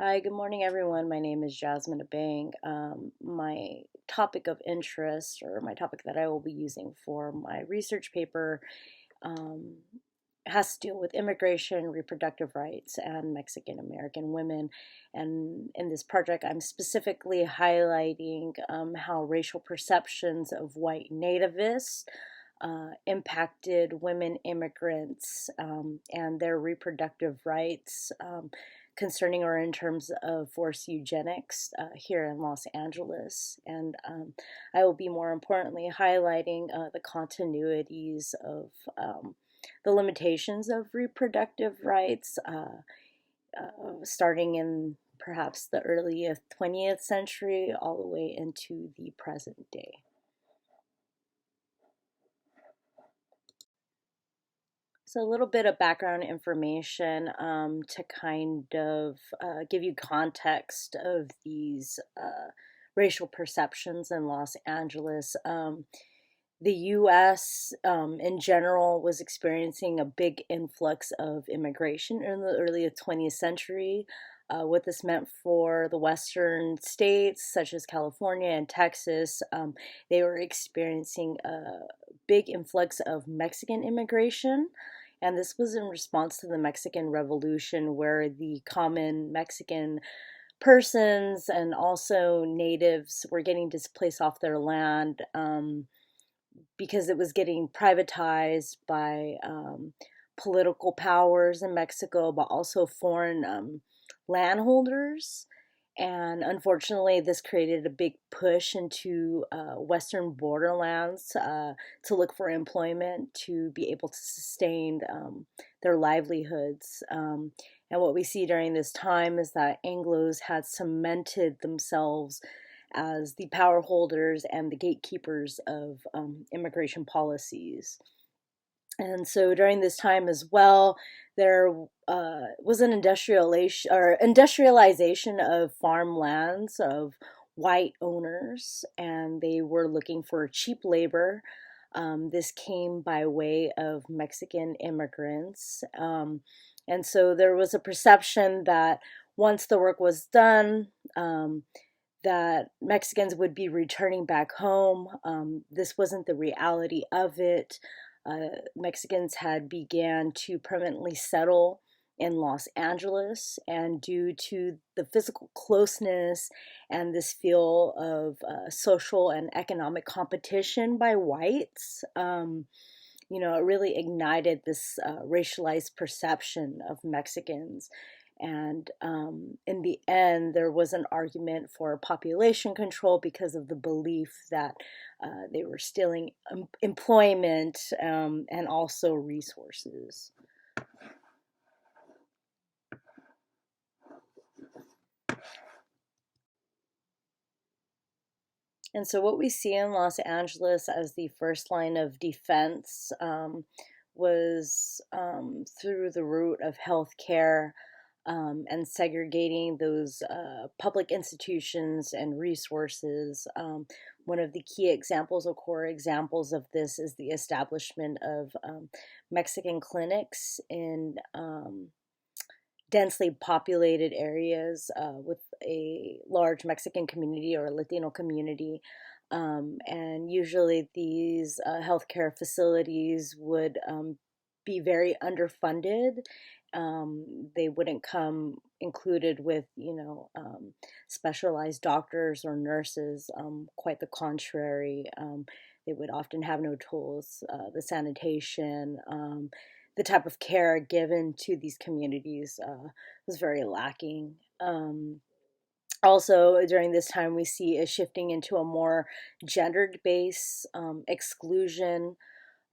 Hi, good morning, everyone. My name is Jasmine Abang. My topic of interest, or my topic that I will be using for my research paper, um, has to deal with immigration, reproductive rights, and Mexican American women. And in this project, I'm specifically highlighting how racial perceptions of white nativists impacted women immigrants and their reproductive rights concerning or in terms of forced eugenics here in Los Angeles. And I will be more importantly highlighting the continuities of the limitations of reproductive rights starting in perhaps the early 20th century all the way into the present day. So, a little bit of background information to kind of give you context of these racial perceptions in Los Angeles. The US in general was experiencing a big influx of immigration in the early 20th century. What this meant for the Western states, such as California and Texas, they were experiencing a big influx of Mexican immigration. And this was in response to the Mexican Revolution, where the common Mexican persons and also natives were getting displaced off their land because it was getting privatized by political powers in Mexico, but also foreign landholders. And unfortunately, this created a big push into Western borderlands to look for employment to be able to sustain their livelihoods. And what we see during this time is that Anglos had cemented themselves as the power holders and the gatekeepers of immigration policies. And so during this time as well, there was an industrialization of farmlands of white owners, and they were looking for cheap labor. This came by way of Mexican immigrants. And so there was a perception that once the work was done, that Mexicans would be returning back home. This wasn't the reality of it. Mexicans had began to permanently settle in Los Angeles, and due to the physical closeness and this feel of social and economic competition by whites, it really ignited this racialized perception of Mexicans. And in the end, there was an argument for population control because of the belief that they were stealing employment and also resources. And so, what we see in Los Angeles as the first line of defense was through the route of healthcare and segregating those public institutions and resources. One of the key examples or core examples of this is the establishment of Mexican clinics in densely populated areas with a large Mexican community or Latino community. And usually these healthcare facilities would be very underfunded. They wouldn't come included with, specialized doctors or nurses. Quite the contrary. They would often have no tools, the sanitation, the type of care given to these communities was very lacking. Also, during this time, we see a shifting into a more gendered based exclusion.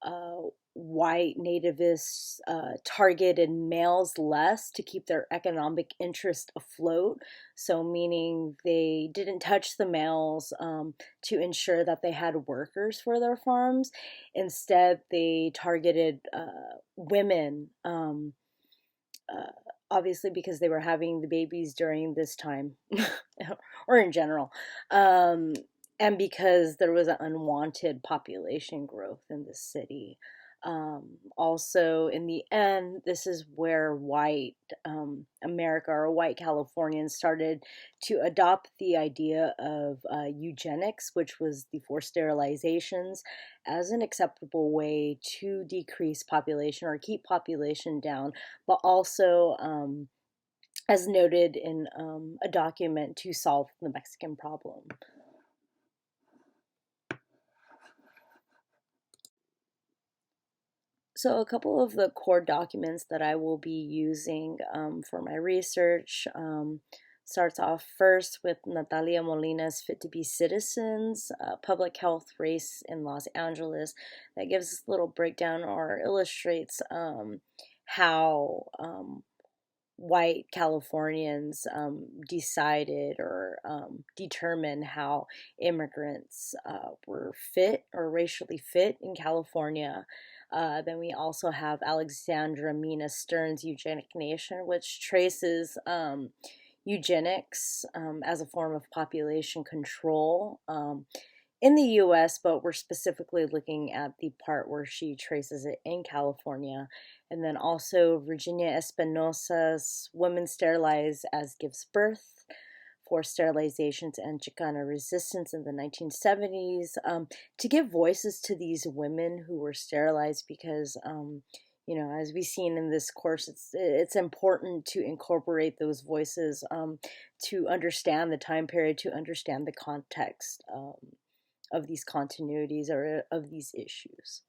Uh, White nativists targeted males less to keep their economic interest afloat. So, meaning they didn't touch the males to ensure that they had workers for their farms. Instead, they targeted women. Uh, Obviously because they were having the babies during this time or in general, and because there was an unwanted population growth in the city. Also, in the end, this is where white America or white Californians started to adopt the idea of eugenics, which was the forced sterilizations, as an acceptable way to decrease population or keep population down, but also, as noted in a document, to solve the Mexican problem. So a couple of the core documents that I will be using for my research starts off first with Natalia Molina's Fit to be Citizens, Public Health, Race in Los Angeles. That gives us a little breakdown or illustrates how white Californians decided or determined how immigrants were fit or racially fit in California. Then we also have Alexandra Mina Stern's Eugenic Nation, which traces eugenics as a form of population control in the US, but we're specifically looking at the part where she traces it in California. And then also Virginia Espinosa's Women Sterilized as Gives Birth, Forced Sterilizations and Chicana Resistance in the 1970s, to give voices to these women who were sterilized because, you know, as we've seen in this course, it's important to incorporate those voices to understand the time period, to understand the context of these continuities or of these issues.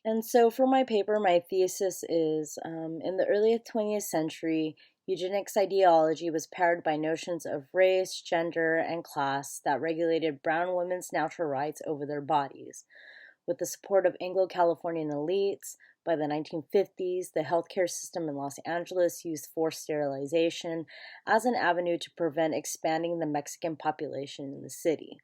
And so for my paper, my thesis is in the early 20th century, eugenics ideology was paired by notions of race, gender, and class that regulated brown women's natural rights over their bodies. With the support of Anglo-Californian elites, by the 1950s, the healthcare system in Los Angeles used forced sterilization as an avenue to prevent expanding the Mexican population in the city.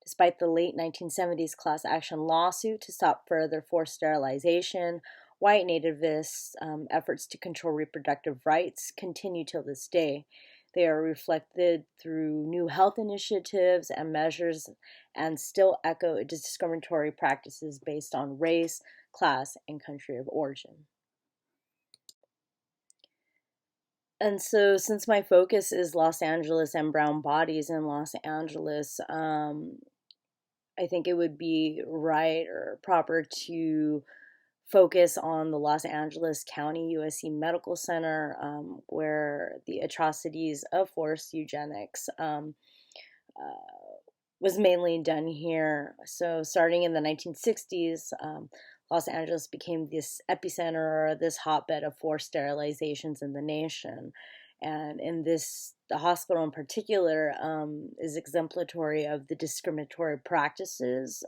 Despite the late 1970s class action lawsuit to stop further forced sterilization, white nativist efforts to control reproductive rights continue till this day. They are reflected through new health initiatives and measures and still echo discriminatory practices based on race, class, and country of origin. And so, since my focus is Los Angeles and brown bodies in Los Angeles, I think it would be right or proper to focus on the Los Angeles County USC Medical Center, where the atrocities of forced eugenics was mainly done here. So, starting in the 1960s, Los Angeles became this epicenter or this hotbed of forced sterilizations in the nation. And in this, the hospital in particular is exemplary of the discriminatory practices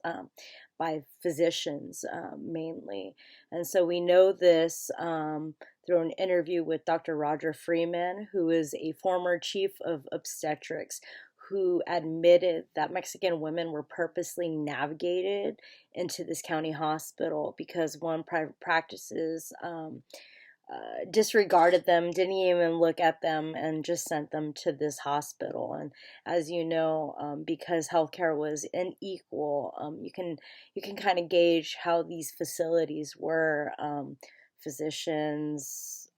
by physicians mainly. And so we know this through an interview with Dr. Roger Freeman, who is a former chief of obstetrics, who admitted that Mexican women were purposely navigated into this county hospital because one, private practices disregarded them, didn't even look at them, and just sent them to this hospital. And as you know, because healthcare was unequal, you can kind of gauge how these facilities were. Physicians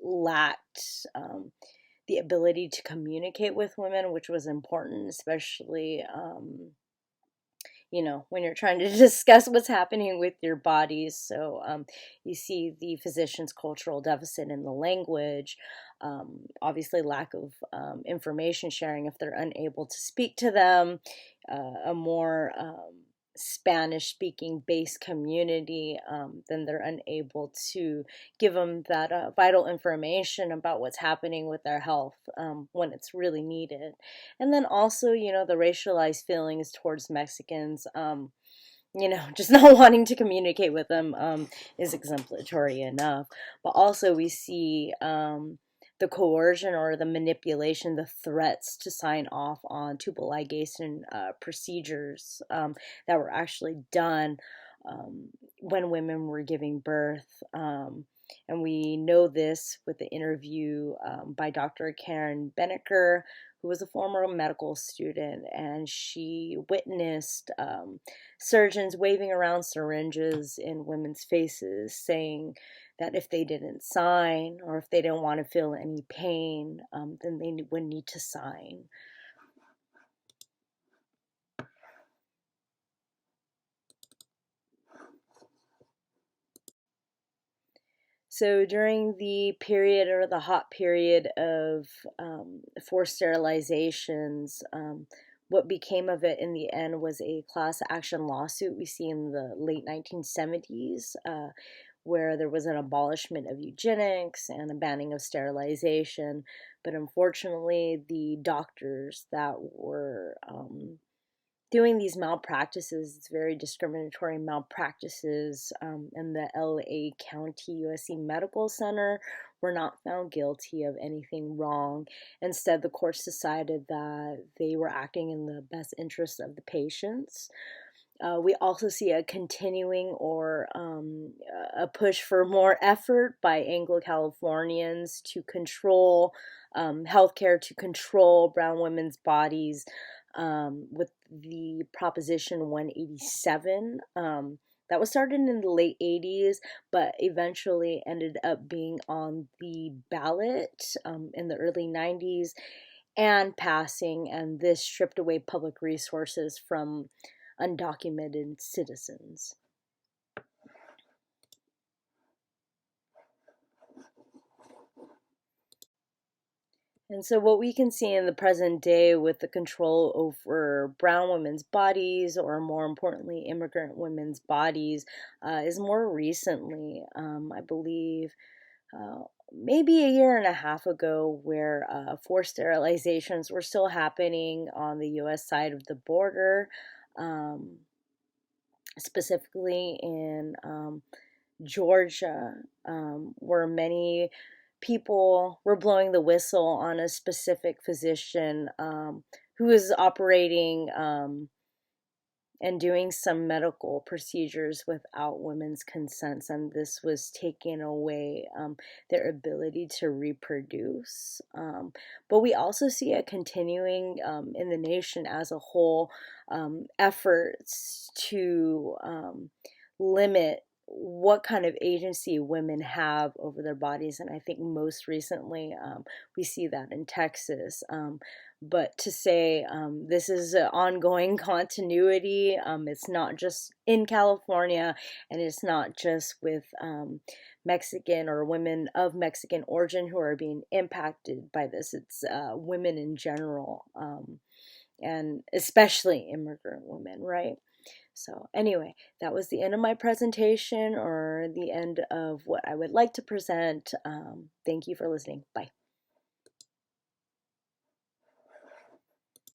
lacked the ability to communicate with women, which was important, especially you know, when you're trying to discuss what's happening with your bodies. So you see the physician's cultural deficit in the language, obviously lack of information sharing if they're unable to speak to them, a more Spanish speaking based community, then they're unable to give them that vital information about what's happening with their health when it's really needed. And then also, you know, the racialized feelings towards Mexicans, you know, just not wanting to communicate with them is exemplary enough. But also, we see the coercion or the manipulation, the threats to sign off on tubal ligation procedures that were actually done when women were giving birth. And we know this with the interview by Dr. Karen Benneker, who was a former medical student, and she witnessed surgeons waving around syringes in women's faces, saying that if they didn't sign or if they didn't want to feel any pain, then they would need to sign. So during the period or the hot period of forced sterilizations, what became of it in the end was a class action lawsuit we see in the late 1970s, where there was an abolishment of eugenics and a banning of sterilization. But unfortunately, the doctors that were doing these malpractices, very discriminatory malpractices, in the LA County USC Medical Center were not found guilty of anything wrong. Instead, the courts decided that they were acting in the best interest of the patients. We also see a continuing or a push for more effort by Anglo-Californians to control healthcare, to control brown women's bodies, with the Proposition 187. That was started in the late 80s, but eventually ended up being on the ballot in the early 90s and passing, and this stripped away public resources from undocumented citizens. And so what we can see in the present day with the control over brown women's bodies, or more importantly, immigrant women's bodies, is more recently, I believe, maybe a year and a half ago, where forced sterilizations were still happening on the U.S. side of the border, specifically in Georgia, where many people were blowing the whistle on a specific physician who was operating and doing some medical procedures without women's consents, and this was taking away their ability to reproduce. But we also see a continuing in the nation as a whole, efforts to limit what kind of agency women have over their bodies. And I think most recently we see that in Texas. But to say this is an ongoing continuity, it's not just in California, and it's not just with Mexican or women of Mexican origin who are being impacted by this. It's women in general, and especially immigrant women, right? So anyway, that was the end of my presentation, or the end of what I would like to present. Thank you for listening. Bye.